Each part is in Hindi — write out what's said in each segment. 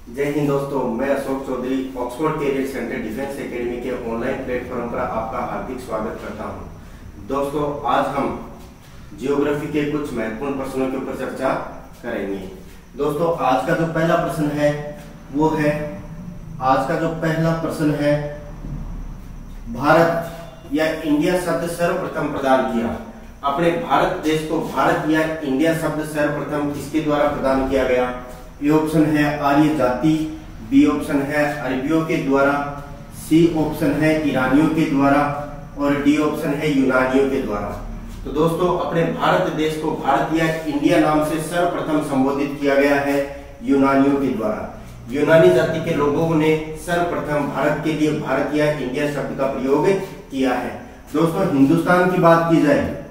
जय हिंद दोस्तों, मैं Ashok Chaudhary Oxford career centre defence academy के ऑनलाइन प्लेटफॉर्म पर आपका हार्दिक स्वागत करता हूं। दोस्तों, आज हम जियोग्राफी के कुछ महत्वपूर्ण प्रश्नों के ऊपर चर्चा करेंगे। दोस्तों, आज का जो पहला प्रश्न है वो है, भारत या इंडिया शब्द सर्वप्रथम प्रदान किया। अपने भारत देश को भारत या इंडिया शब्द सर्वप्रथम किसके द्वारा प्रदान किया गया? ए ऑप्शन है आर्य जाति, बी ऑप्शन है अरबियों के द्वारा, सी ऑप्शन है ईरानियों के द्वारा और डी ऑप्शन है यूनानियों के द्वारा। तो दोस्तों, अपने भारत देश को भारत या इंडिया नाम से सर्वप्रथम संबोधित किया गया है यूनानियों के द्वारा। यूनानी जाति के लोगों ने सर्वप्रथम भारत के लिए भारत या इंडिया शब्द का प्रयोग किया है। दोस्तों, हिंदुस्तान की बात की जाए,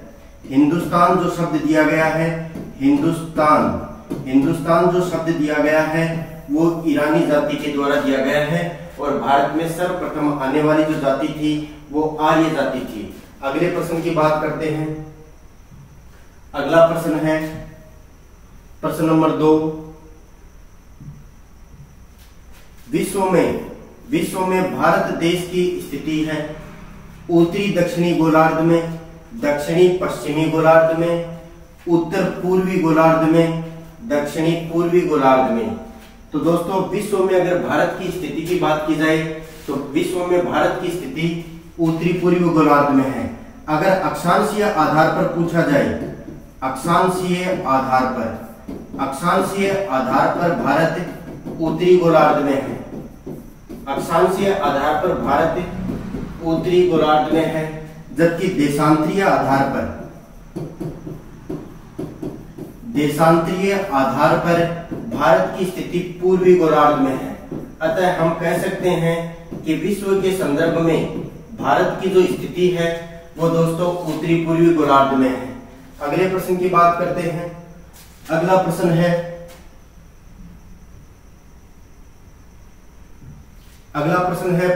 हिंदुस्तान जो शब्द दिया गया है, हिंदुस्तान जो शब्द दिया गया है वो ईरानी जाति के द्वारा दिया गया है और भारत में सर्वप्रथम आने वाली जो जाति थी वो आर्य जाति थी। अगले प्रश्न की बात करते हैं। अगला प्रश्न है प्रश्न नंबर 2। विश्व में भारत देश की स्थिति है उत्तरी दक्षिणी गोलार्ध में, दक्षिणी पश्चिमी गोलार्ध में, उत्तर पूर्वी गोलार्ध में, दक्षिणी पूर्वी गोलार्ध में। तो दोस्तों, विश्व में अगर भारत की स्थिति की बात की जाए तो विश्व में भारत की स्थिति उत्तरी पूर्वी गोलार्ध में है। अगर अक्षांशीय आधार पर पूछा जाए, अक्षांशीय आधार पर भारत उत्तरी गोलार्ध में है, अक्षांशीय आधार पर भारत उत्तरी गोलार्ध में है, जबकि देशांतरीय आधार पर भारत की स्थिति पूर्वी गोलार्ध में है। अतः हम कह सकते हैं कि विश्व के संदर्भ में भारत की जो स्थिति है वो दोस्तों उत्तरी पूर्वी गोलार्ध में है। अगले प्रश्न की बात करते हैं। अगला प्रश्न है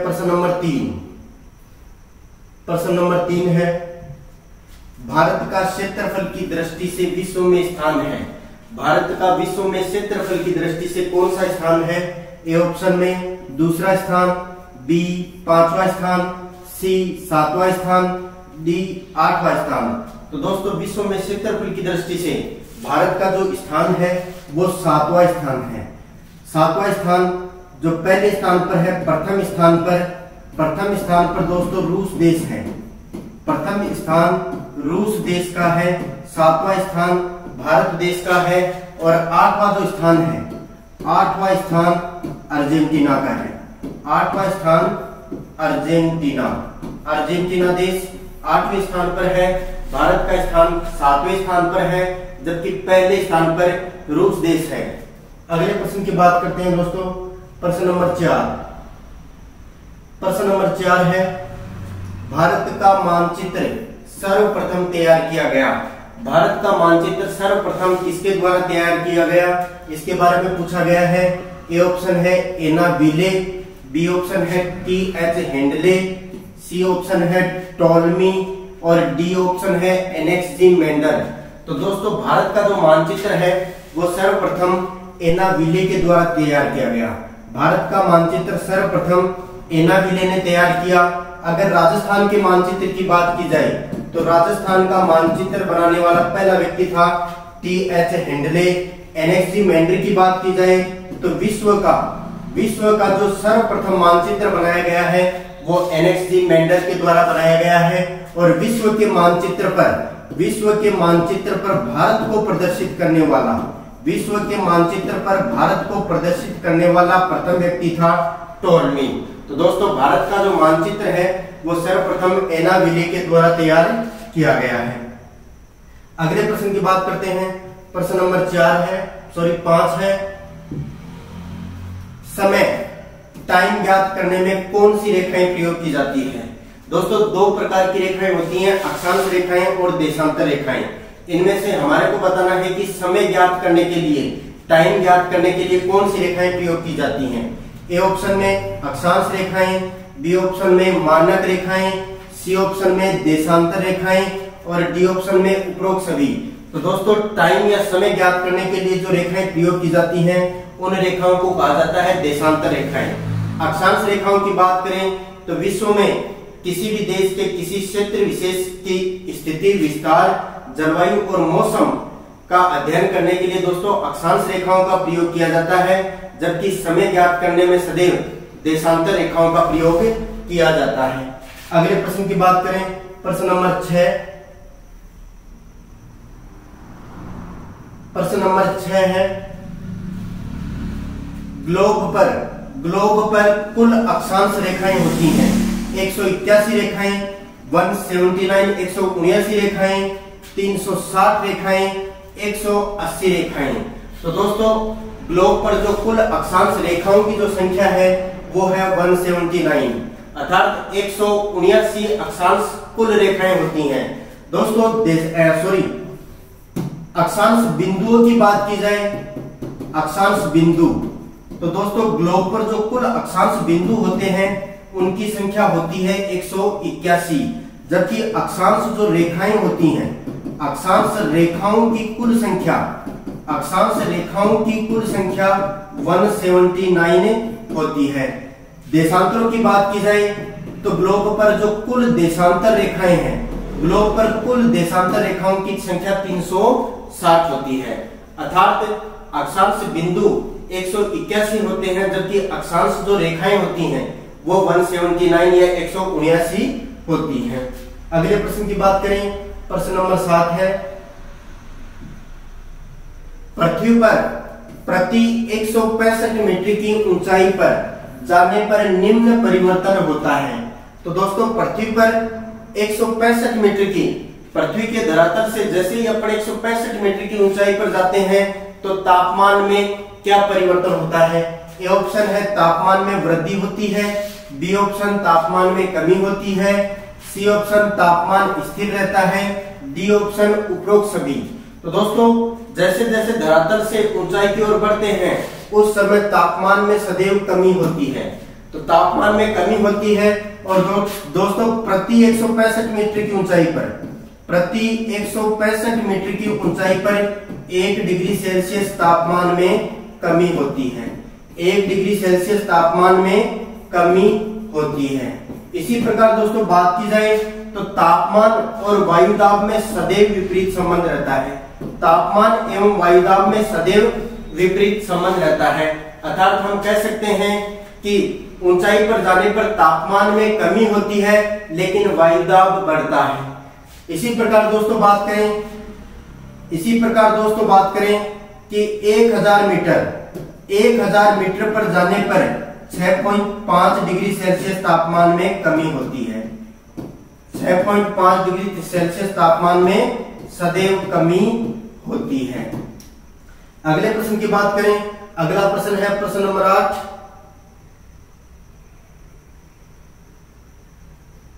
प्रश्न नंबर 3। प्रश्न नंबर 3 है, भारत का क्षेत्रफल की दृष्टि से विश्व में स्थान है। भारत का विश्व में क्षेत्रफल की दृष्टि से कौन सा स्थान है? ए ऑप्शन में दूसरा स्थान, बी 5वां स्थान, सी 7वां स्थान, डी 8वां स्थान। तो दोस्तों, विश्व में क्षेत्रफल की दृष्टि से भारत का जो स्थान है वो 7वां स्थान है। 7वां स्थान जो पहले स्थान पर है, प्रथम स्थान पर दोस्तों रूस देश है। प्रथम स्थान रूस देश का है, 7वां स्थान भारत देश का है और 8वां जो स्थान है, 8वां स्थान अर्जेंटीना का है। 8वां स्थान अर्जेंटीना देश 8वें स्थान पर है, भारत का स्थान 7वें स्थान पर है, जबकि पहले स्थान पर रूस देश है। अगले प्रश्न की बात करते हैं दोस्तों। प्रश्न नंबर 4 है, भारत का मानचित्र सर्वप्रथम तैयार किया गया। भारत का मानचित्र सर्वप्रथम किसके द्वारा तैयार किया गया, इसके बारे में पूछा गया है। ए ऑप्शन है एना विले, बी ऑप्शन है टी.एच. हेंडले, सी ऑप्शन है टॉलमी और डी ऑप्शन है एन.एक्स.जी. मेंडल। तो दोस्तों, भारत का जो मानचित्र है वो सर्वप्रथम एना विले के द्वारा तैयार किया गया। भारत का मानचित्र सर्वप्रथम एना विले ने तैयार किया। अगर राजस्थान के मानचित्र की बात की जाए तो राजस्थान का मानचित्र बनाने वाला पहला व्यक्ति था टी.एच. हेंडले। एन.एक्स.जी. मेंडल की बात की जाए तो विश्व का जो सर्वप्रथम मानचित्र बनाया गया है वो एन.एक्स.जी. मेंडल के द्वारा बनाया गया है। और विश्व के मानचित्र पर भारत को प्रदर्शित करने वाला प्रथम व्यक्ति था टॉलमी। तो दोस्तों, भारत का जो मानचित्र है वो सर्वप्रथम एना विले के द्वारा तैयार किया गया है। अगले प्रश्न की बात करते हैं। प्रश्न नंबर 5 है, समय टाइम ज्ञात करने में कौन सी रेखाएं प्रयोग की जाती है? दोस्तों, 2 प्रकार की रेखाएं होती हैं, अक्षांश रेखाएं और देशांतर रेखाएं। इनमें से हमारे को बताना है कि समय ज्ञात करने के लिए, टाइम ज्ञात करने के लिए कौन सी रेखाएं प्रयोग की जाती हैं। ए ऑप्शन में अक्षांश रेखाएं, बी ऑप्शन में मानक रेखाएं, सी ऑप्शन में देशांतर रेखाएं और डी ऑप्शन में उपरोक्त सभी। तो दोस्तों, टाइम या समय ज्ञात करने के लिए जो रेखाएं प्रयोग की जाती हैं उन रेखाओं को कहा जाता है देशांतर रेखाएं। अक्षांश रेखाओं की बात करें तो विश्व में किसी भी देश के किसी क्षेत्र विशेष की स्थिति, विस्तार, जलवायु और मौसम का अध्ययन करने के लिए दोस्तों अक्षांश रेखाओं का प्रयोग किया जाता है, जबकि समय ज्ञात करने में सदैव देशांतर रेखाओं का प्रयोग किया जाता है। अगले प्रश्न की बात करें, प्रश्न नंबर 6। प्रश्न नंबर 6 है ग्लोब पर कुल अक्षांश रेखाएं होती हैं 181 रेखाएं, 179 179 रेखाएं, 360 रेखाएं, 180 रेखाएं। तो दोस्तों ग्लोब पर जो कुल अक्षांश रेखाओं की जो संख्या है वो है 179, अर्थात 179 अक्षांश कुल रेखाएं होती हैं। दोस्तों अक्षांश बिंदुओं की बात की जाए, अक्षांश बिंदु, तो दोस्तों ग्लोब पर जो कुल अक्षांश बिंदु होते हैं उनकी संख्या होती है 181, जबकि अक्षांश जो रेखाएं होती हैं, अक्षांश रेखाओं की कुल संख्या 179 होती है। देशांतरों की बात की जाए तो ग्लोब पर जो कुल देशांतर रेखाएं हैं, ग्लोब पर कुल देशांतर रेखाओं की संख्या 360 होती है, अर्थात अक्षांश बिंदु 181 होते हैं, जबकि अक्षांश जो रेखाएं होती हैं वो 179 या 179 होती हैं। अगले प्रश्न की बात करें, प्रश्न नंबर 7 है पृथ्वी पर प्रति 165 मीटर की ऊंचाई पर जाने पर निम्न परिवर्तन होता है। तो दोस्तों पृथ्वी पर 165 मीटर की, पृथ्वी के धरातल से जैसे ही अपन 165 मीटर की ऊंचाई पर जाते हैं तो तापमान में क्या परिवर्तन होता है? ए ऑप्शन है तापमान में वृद्धि होती है, बी ऑप्शन तापमान में कमी होती है, सी ऑप्शन तापमान स्थिर रहता है, डी ऑप्शन उपरोक्त सभी। तो दोस्तों जैसे जैसे धरातल से ऊंचाई की ओर बढ़ते हैं उस समय तापमान में सदैव कमी होती है, तो तापमान में कमी होती है। और दोस्तों प्रति 165 मीटर की ऊंचाई पर, प्रति 165 मीटर की ऊंचाई पर 1 डिग्री सेल्सियस तापमान में कमी होती है, 1 डिग्री सेल्सियस तापमान में कमी होती है। इसी प्रकार दोस्तों बात की जाए तो तापमान और वायुदाब में सदैव विपरीत संबंध रहता है, तापमान एवं वायुदाब में सदैव विपरीत संबंध रहता है, अर्थात हम कह सकते हैं कि ऊंचाई पर जाने पर तापमान में कमी होती है लेकिन वायुदाब बढ़ता है। इसी प्रकार दोस्तों बात करें कि 1000 मीटर पर जाने पर 6.5 डिग्री सेल्सियस तापमान में कमी होती है, 6.5 डिग्री सेल्सियस तापमान में सदैव कमी होती है। अगले प्रश्न की बात करें, अगला प्रश्न है प्रश्न नंबर 8।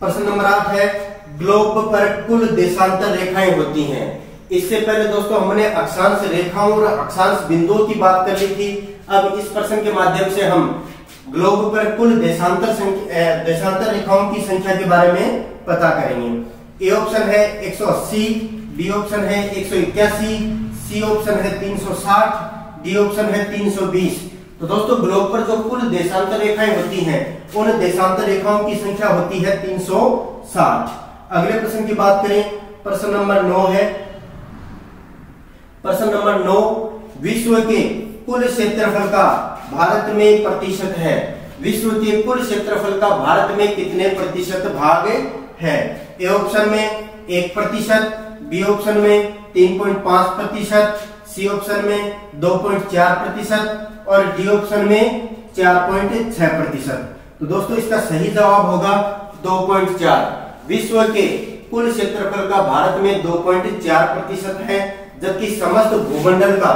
प्रश्न नंबर 8 है ग्लोब पर कुल देशांतर रेखाएं होती हैं। इससे पहले दोस्तों हमने अक्षांश रेखाओं और अक्षांश बिंदुओं की बात कर ली थी। अब इस प्रश्न के माध्यम से हम ग्लोब पर कुल देशांतर रेखाओं की संख्या के बारे में पता करेंगे। ए ऑप्शन है 180, बी ऑप्शन है 181, सी ऑप्शन है 360, डी ऑप्शन है 320। तो दोस्तों ग्लोब पर जो कुल देशांतर रेखाएं होती हैं उन देशांतर रेखाओं की संख्या होती है 360। अगले प्रश्न की बात करें, प्रश्न नंबर 9 है। प्रश्न नंबर 9 विश्व के कुल क्षेत्रफल का भारत में प्रतिशत है। विश्व के कुल क्षेत्रफल का भारत में कितने प्रतिशत भाग है? ए ऑप्शन में 1%, बी ऑप्शन में 3.5%, सी ऑप्शन में 2.4% और डी ऑप्शन में 4.6%। तो दोस्तों इसका सही जवाब होगा 2.4। विश्व के कुल क्षेत्रफल का भारत में 2.4% है, जबकि समस्त भूमंडल का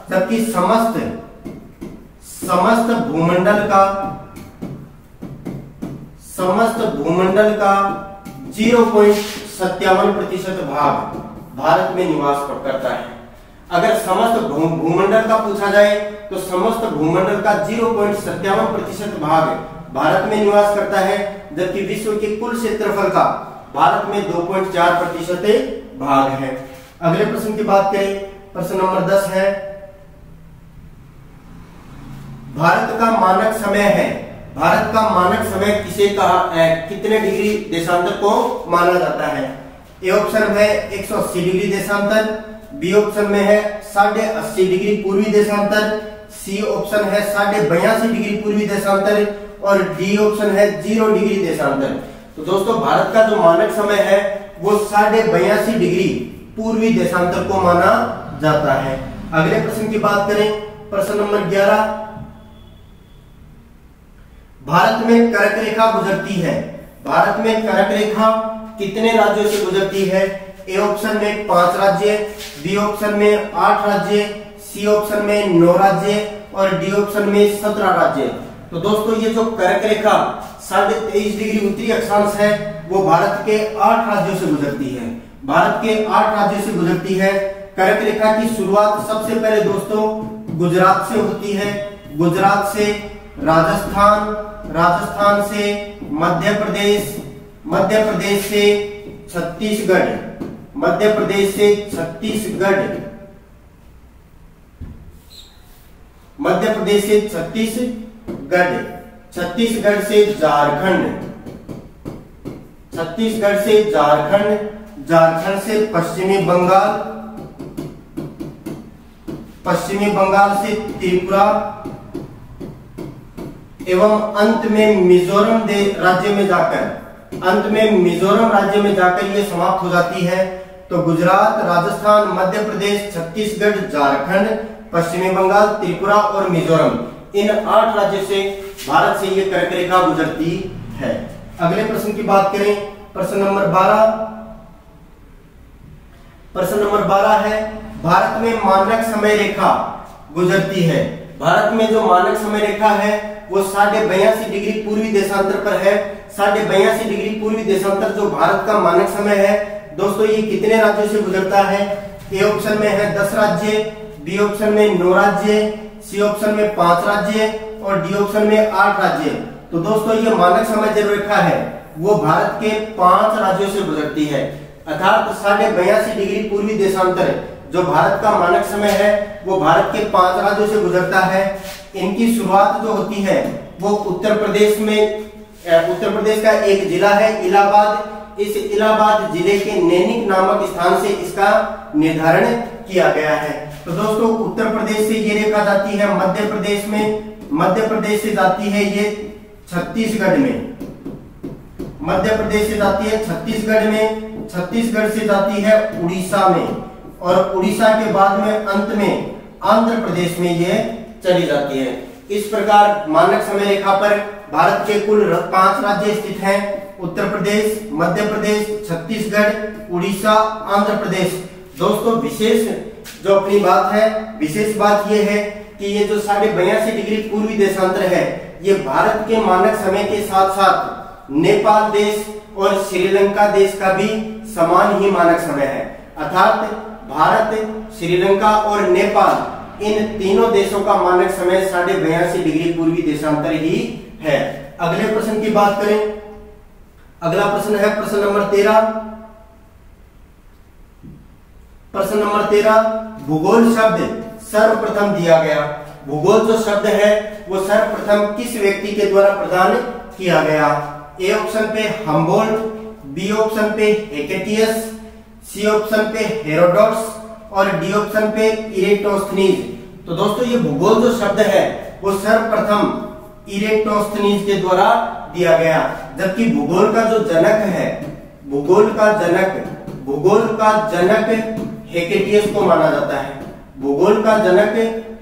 0.57% भाग भारत में निवास करता है। अगर समस्त भूमंडल का पूछा जाए तो समस्त भूमंडल का 0.57% भाग भारत में निवास करता है, जबकि विश्व के कुल क्षेत्रफल का भारत में 2.4% भाग है। अगले प्रश्न की बात करें, प्रश्न नंबर 10 है भारत का मानक समय है, भारत का मानक समय किसे कहा, कितने डिग्री देशांतर को माना जाता है? ए ऑप्शन है 180 डिग्री देशांतर, बी ऑप्शन में है 80.5 डिग्री पूर्वी देशांतर, सी ऑप्शन है 82.5 डिग्री पूर्वी देशांतर और डी ऑप्शन है 0 डिग्री देशांतर। तो दोस्तों भारत का जो मानक समय है वो 82.5 डिग्री पूर्वी देशांतर को माना जाता है। अगले प्रश्न की बात करें, प्रश्न नंबर 11, भारत में कर्क रेखा गुजरती है, भारत में कर्क रेखा कितने राज्यों से गुजरती है? ए ऑप्शन में 5 राज्य, बी ऑप्शन में 8 राज्य, सी ऑप्शन में 9 राज्य और डी ऑप्शन में 17 राज्य। तो दोस्तों ये जो कर्क रेखा 23.5 डिग्री उत्तरी अक्षांश है वो भारत के 8 राज्यों से गुजरती है, भारत के 8 राज्यों से गुजरती है। कर्क रेखा की शुरुआत सबसे पहले दोस्तों गुजरात से होती है, गुजरात से राजस्थान, राजस्थान से मध्य प्रदेश, मध्य प्रदेश से छत्तीसगढ़, मध्य प्रदेश से छत्तीसगढ़, मध्य प्रदेश से छत्तीसगढ़, छत्तीसगढ़ से झारखंड, छत्तीसगढ़ से झारखंड, झारखंड से पश्चिमी बंगाल, पश्चिमी बंगाल से त्रिपुरा एवं अंत में मिजोरम राज्य में जाकर, अंत में मिजोरम राज्य में जाकर ये समाप्त हो जाती है। तो गुजरात, राजस्थान, मध्य प्रदेश, छत्तीसगढ़, झारखंड, पश्चिमी बंगाल, त्रिपुरा और मिजोरम, इन 8 राज्यों से भारत से ये कर्क रेखा गुजरती है। अगले प्रश्न की बात करें, प्रश्न नंबर 12, प्रश्न नंबर 12 है भारत में मानक समय रेखा गुजरती है, भारत में जो मानक समय रेखा है वो 82.5 डिग्री पूर्वी देशांतर पर है। 82.5 डिग्री पूर्वी देशांतर जो भारत का मानक समय है दोस्तों ये कितने राज्यों से गुजरता है? ए ऑप्शन में है 10 राज्य, बी ऑप्शन में 9 राज्य, सी ऑप्शन में 5 राज्य और डी ऑप्शन में 8 राज्य। तो दोस्तों ये मानक समय जो रेखा है वो भारत के 5 राज्यों से गुजरती है, अर्थात 82.5 डिग्री पूर्वी देशांतर जो भारत का मानक समय है वो भारत के 5 राज्यों से गुजरता है। इनकी शुरुआत जो होती है वो उत्तर प्रदेश में, उत्तर प्रदेश का एक जिला है इलाहाबाद, इस इलाहाबाद जिले के नैनिक नामक स्थान से इसका निर्धारण किया गया है। तो दोस्तों उत्तर प्रदेश से ये रेखा जाती है मध्य प्रदेश में, मध्य प्रदेश से जाती है ये छत्तीसगढ़ में, मध्य प्रदेश से जाती है छत्तीसगढ़ में, छत्तीसगढ़ से जाती है उड़ीसा में और उड़ीसा के बाद में अंत में आंध्र प्रदेश में ये चली जाती है। इस प्रकार मानक समय रेखा पर भारत के कुल 5 राज्य स्थित हैं, उत्तर प्रदेश, मध्य प्रदेश, छत्तीसगढ़, उड़ीसा, आंध्र प्रदेश। दोस्तों विशेष जो अपनी बात है, विशेष बात यह है कि ये जो 82.5 डिग्री पूर्वी देशांतर है ये भारत के मानक समय के साथ साथ नेपाल देश और श्रीलंका देश का भी समान ही मानक समय है, अर्थात भारत, श्रीलंका और नेपाल इन तीनों देशों का मानक समय 82.5 डिग्री पूर्वी देशांतर ही है। अगले प्रश्न की बात करें, अगला प्रश्न है प्रश्न नंबर 13, प्रश्न नंबर 13 भूगोल शब्द सर्वप्रथम दिया गया, भूगोल जो शब्द है वो सर्वप्रथम किस व्यक्ति के द्वारा प्रदान किया गया? ए ऑप्शन पे हम्बोल्ट, बी ऑप्शन पे हेकेटियस, सी ऑप्शन पे हेरोडोटस और डी ऑप्शन पे इरेटोस्थनीज। तो दोस्तों ये भूगोल जो शब्द है वो सर्वप्रथम इरेटोस्थनीज के द्वारा दिया गया, जबकि भूगोल का जो जनक है, भूगोल का जनक हेकेटियस को माना जाता है, भूगोल का जनक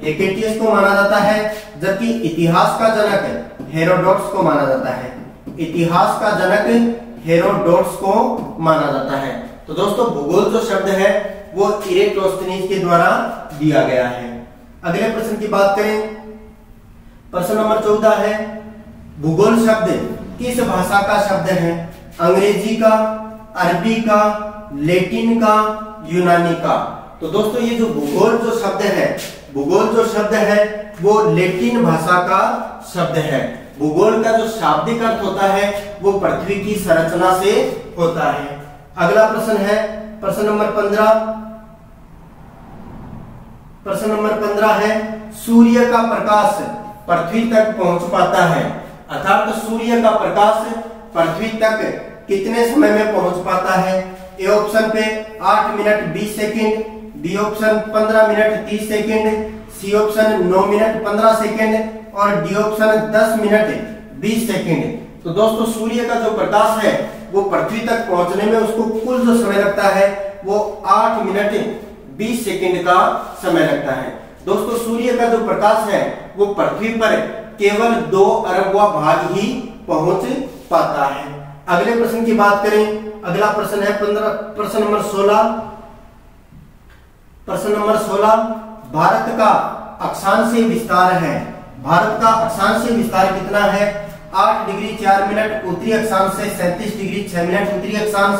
हेकेटियस को माना जाता है, जबकि इतिहास का जनक हेरोडोटस को माना जाता है, इतिहास का जनक हेरोडोटस को माना जाता है। तो दोस्तों भूगोल जो शब्द है वो इरेटोस्थनीज के द्वारा दिया गया है। अगले प्रश्न की बात करें, प्रश्न नंबर 14 है भूगोल शब्द किस भाषा का शब्द है? अंग्रेजी का, अरबी का, लैटिन का, यूनानी का। तो दोस्तों ये जो भूगोल जो शब्द है, भूगोल जो शब्द है वो लैटिन भाषा का शब्द है। भूगोल का जो शाब्दिक अर्थ होता है वो पृथ्वी की संरचना से होता है। अगला प्रश्न है प्रश्न नंबर 15, प्रश्न नंबर 15 है सूर्य का प्रकाश पृथ्वी तक पहुंच पाता है, अर्थात सूर्य का प्रकाश पृथ्वी तक कितने समय में पहुंच पाता है? ए ऑप्शन पे 8 minute 20 second, B option 15 minute 30 second, C option 9 minute 15 second और डी ऑप्शन 10 मिनट 20 सेकंड। तो दोस्तों सूर्य का जो प्रकाश है वो पृथ्वी तक पहुंचने में उसको कुल जो समय लगता है वो 8 मिनट 20 सेकंड का समय लगता है। दोस्तों सूर्य का जो प्रकाश है वो पृथ्वी पर केवल 2 अरबवां भाग ही पहुंच पाता है। अगले प्रश्न की बात करें, अगला प्रश्न है प्रश्न नंबर 16। प्रश्न नंबर 16, भारत का अक्षांशीय विस्तार है। भारत का अक्षांशीय विस्तार कितना है? 8 डिग्री 4 मिनट उत्तरी अक्षांश से 37 डिग्री 6 मिनट उत्तरी अक्षांश,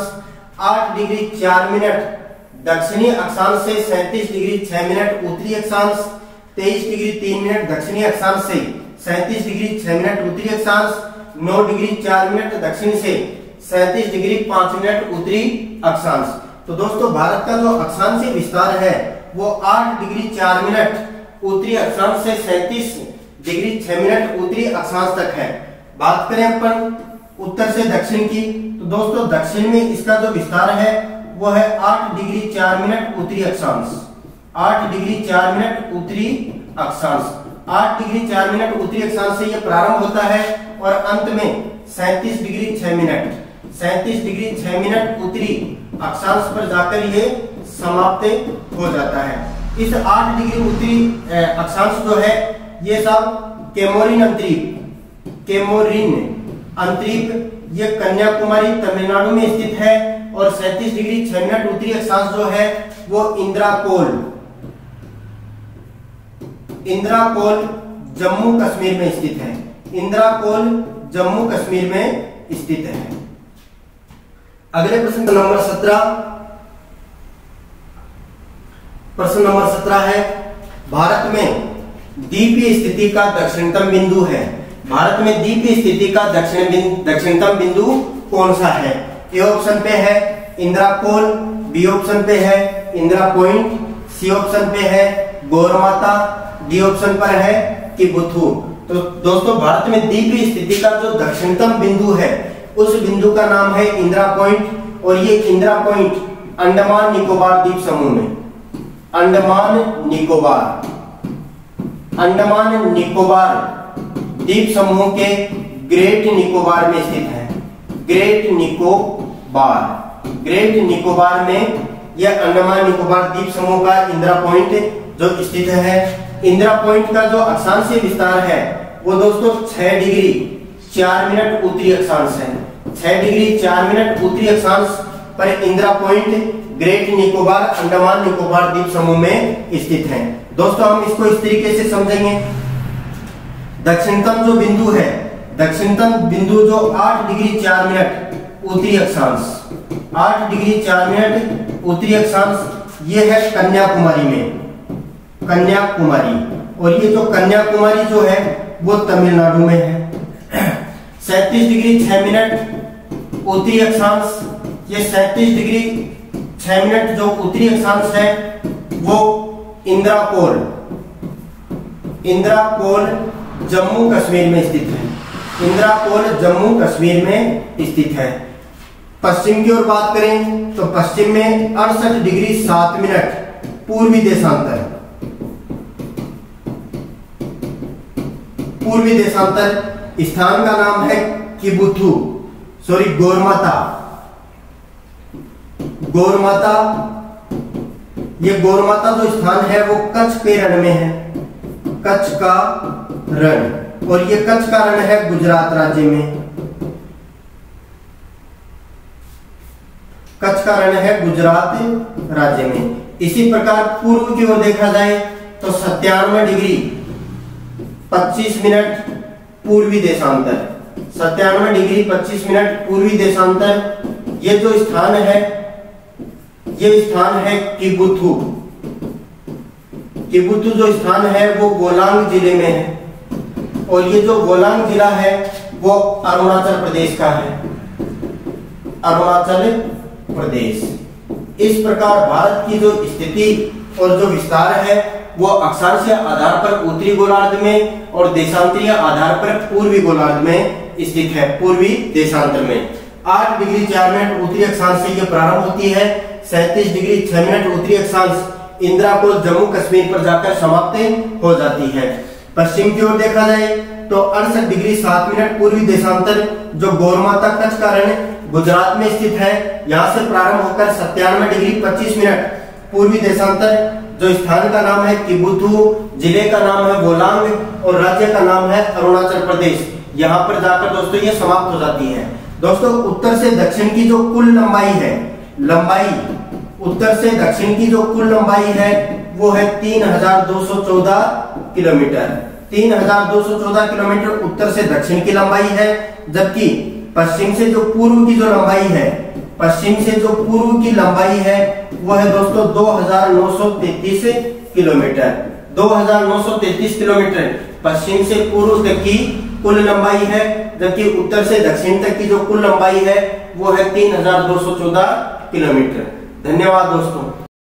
8 डिग्री 4 मिनट दक्षिणी अक्षांश से 37 डिग्री 6 मिनट उत्तरी अक्षांश, 23 डिग्री 3 मिनट दक्षिणी अक्षांश से 37 डिग्री 6 मिनट उत्तरी अक्षांश, 9 डिग्री 4 मिनट दक्षिण से 37 डिग्री 5 मिनट उत्तरी अक्षांश। तो दोस्तों भारत का जो अक्षांशीय विस्तार है वो 8 डिग्री 4 मिनट उत्तरी अक्षांश से 37 डिग्री 6 मिनट उत्तरी अक्षांश तक है। बात करें अपन उत्तर से दक्षिण की, तो दोस्तों दक्षिण में इसका जो विस्तार है वो है 8 डिग्री 4 मिनट उत्तरी अक्षांश, 8 डिग्री 4 मिनट उत्तरी अक्षांश, 8 डिग्री 4 मिनट उत्तरी अक्षांश से यह प्रारंभ होता है और अंत में 37 डिग्री 6 मिनट, 37 डिग्री 6 मिनट उत्तरी अक्षांश पर जाकर ये समाप्त हो जाता है। इस 8 डिग्री उत्तरी अक्षांश जो है ये सब कैमोरिन अंतरीप, कैमोरिन अंतरीप ये कन्याकुमारी तमिलनाडु में स्थित है और 37 डिग्री 6 मिनट उत्तरी अक्षांश जो है वो इंद्राकोल, इंद्राकोल जम्मू कश्मीर में स्थित है, इंद्राकोल जम्मू कश्मीर में स्थित है। अगले प्रश्न नंबर 17, प्रश्न नंबर 17 है, भारत में द्वीपीय स्थिति का दक्षिणतम बिंदु है। भारत में द्वीपीय स्थिति का दक्षिणतम बिंदु कौन सा है? ए ऑप्शन पे है इंद्राकोल, बी ऑप्शन पे है इंदिरा पॉइंट, सी ऑप्शन पे है गौरमाता, डी ऑप्शन पर है किबुथु। तो दोस्तों भारत में द्वीपीय स्थिति का जो दक्षिणतम बिंदु है उस बिंदु का नाम है इंदिरा पॉइंट और ये इंदिरा पॉइंट अंडमान निकोबार द्वीप समूह में, अंडमान निकोबार, अंडमान निकोबार द्वीप समूह के ग्रेट निकोबार में स्थित है। ग्रेट निकोबार, ग्रेट निकोबार में यह अंडमान निकोबार द्वीप समूह का इंदिरा पॉइंट जो स्थित है। इंदिरा पॉइंट का जो अक्षांशीय विस्तार है वो दोस्तों 6 डिग्री 4 मिनट उत्तरी अक्षांश है। 6 डिग्री 4 मिनट उत्तरी अक्षांश पर इंदिरा पॉइंट ग्रेट निकोबार अंडमान निकोबार द्वीप समूह में स्थित है। दोस्तों हम इसको इस तरीके से समझेंगे, दक्षिणतम जो बिंदु है, दक्षिणतम बिंदु जो 8 डिग्री 4 मिनट उत्तरी अक्षांश, 8 डिग्री 4 मिनट उत्तरी अक्षांश ये है कन्याकुमारी में, कन्याकुमारी, और ये जो कन्याकुमारी जो है वो तमिलनाडु में है। 37 डिग्री 6 मिनट उत्तरी अक्षांश, ये 37 डिग्री 6 मिनट जो उत्तरी अक्षांश है वो इंद्राकोल, इंद्राकोल जम्मू कश्मीर में स्थित है, इंद्राकोल जम्मू कश्मीर में स्थित है। पश्चिम की ओर बात करें तो पश्चिम में 68 डिग्री 7 मिनट पूर्वी देशांतर, पूर्वी देशांतर स्थान का नाम है किबुथु, सॉरी गौरमाता, गौरमाता, ये गौरमाता जो स्थान है वो कच्छ के रण में है, कच्छ का रण, और ये कच्छ का रण है गुजरात राज्य में, कच्छ का रण है गुजरात राज्य में। इसी प्रकार पूर्व की ओर देखा जाए तो 97 डिग्री 25 मिनट पूर्वी देशांतर, 97 डिग्री 25 मिनट पूर्वी देशांतर, ये जो स्थान है ये स्थान है किबुथु। किबुथु जो स्थान है वो गोलांग जिले में है और ये जो गोलांग जिला है वो अरुणाचल प्रदेश का है, अरुणाचल प्रदेश। इस प्रकार भारत की जो स्थिति और जो विस्तार है वो अक्षांशीय आधार पर उत्तरी गोलार्ध में और देशांतरीय आधार पर पूर्वी गोलार्ध में स्थित है, पूर्वी देशांतर में। 8 डिग्री 4 मिनट उत्तरी अक्षांश से ये प्रारंभ होती है, 37 डिग्री 6 मिनट उत्तरी अक्षांश इंदिरा को जम्मू कश्मीर पर जाकर समाप्त हो जाती है। पश्चिम की ओर देखा जाए तो 68 डिग्री 7 मिनट पूर्वी देशांतर जो गौरमाता कच्छ का रण गुजरात में स्थित है, यहाँ से प्रारंभ होकर 97 डिग्री 25 मिनट पूर्वी देशांतर जो स्थान का नाम है किबुथु, जिले का नाम है बोलांग और राज्य का नाम है अरुणाचल प्रदेश, यहाँ पर जाकर दोस्तों ये समाप्त हो जाती है। दोस्तों उत्तर से दक्षिण की जो कुल लंबाई है, उत्तर से दक्षिण की जो कुल लंबाई है वो है 3214 किलोमीटर। 3214 किलोमीटर उत्तर से दक्षिण की लंबाई है, जबकि पश्चिम से जो पूर्व की जो लंबाई है, पश्चिम से जो पूर्व की लंबाई है वो है दोस्तों 2933 किलोमीटर। 2933 किलोमीटर पश्चिम से पूर्व तक की कुल लंबाई है, जबकि उत्तर से दक्षिण तक की जो कुल लंबाई है वो है 3214 किलोमीटर। धन्यवाद दोस्तों।